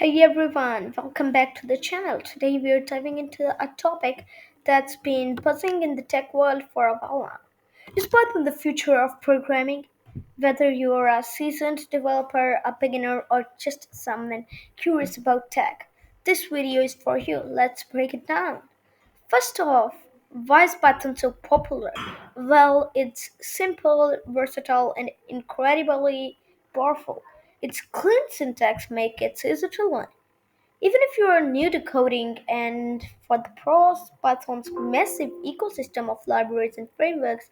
Hey everyone, welcome back to the channel. Today we are diving into a topic that's been buzzing in the tech world for a while now. Is Python the future of programming? Whether you're a seasoned developer, a beginner, or just someone curious about tech, this video is for you. Let's break it down. First off, why is Python so popular? Well, it's simple, versatile, and incredibly powerful. Its clean syntax makes it easy to learn. Even if you are new to coding, and for the pros, Python's massive ecosystem of libraries and frameworks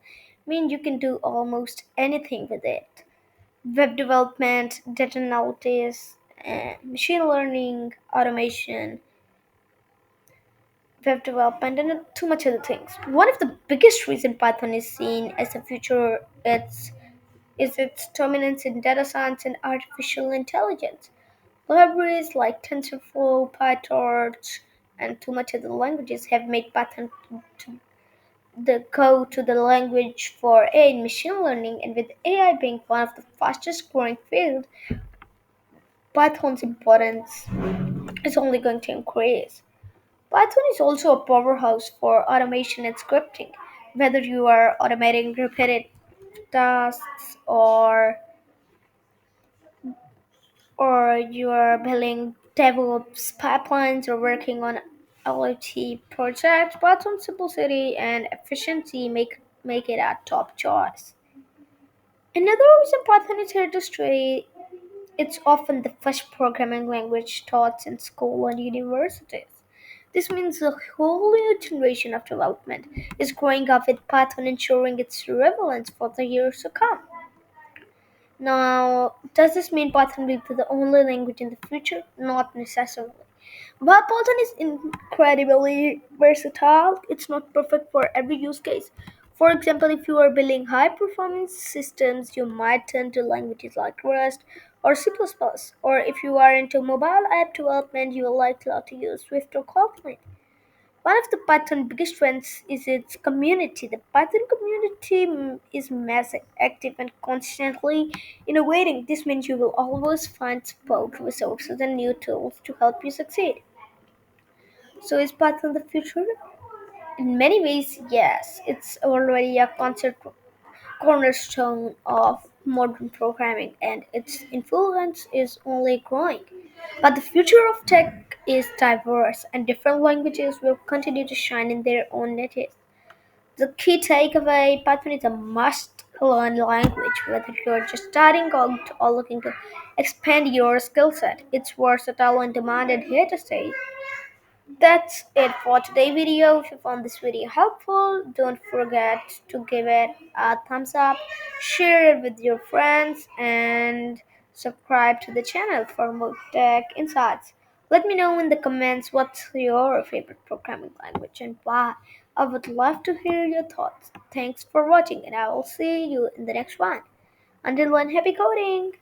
mean you can do almost anything with it. Web development, data analysis, machine learning, automation, web development, and too much other things. One of the biggest reasons Python is seen as a future is its dominance in data science and artificial intelligence. Libraries like TensorFlow, PyTorch, and too much other languages have made Python to the go-to language for AI and machine learning, and with AI being one of the fastest growing fields, Python's importance is only going to increase. Python is also a powerhouse for automation and scripting. Whether you are automating repetitive tasks or you are building DevOps pipelines or working on IoT projects, Python simplicity and efficiency make it a top choice. Another reason Python is here to stay, it's often the first programming language taught in school and universities. This means a whole new generation of development is growing up with Python, ensuring its relevance for the years to come. Now, does this mean Python will be the only language in the future? Not necessarily. While Python is incredibly versatile, it's not perfect for every use case. For example, if you are building high performance systems, you might turn to languages like Rust or C++. Or if you are into mobile app development, you will likely to use Swift or Kotlin. One of the Python biggest strengths is its community. The Python community is massive, active, and constantly innovating. This means you will always find support, resources, and new tools to help you succeed. So, is Python the future? In many ways, yes. It's already a cornerstone of modern programming, and its influence is only growing. But the future of tech is diverse, and different languages will continue to shine in their own niches. The key takeaway, Python is a must learn language, whether you're just starting out or looking to expand your skill set. It's versatile and demanded here to stay. That's it for today's video. If you found this video helpful, don't forget to give it a thumbs up, share it with your friends, and subscribe to the channel for more tech insights. Let me know in the comments what's your favorite programming language and why. I would love to hear your thoughts. Thanks for watching, and I will see you in the next one. Until then, happy coding!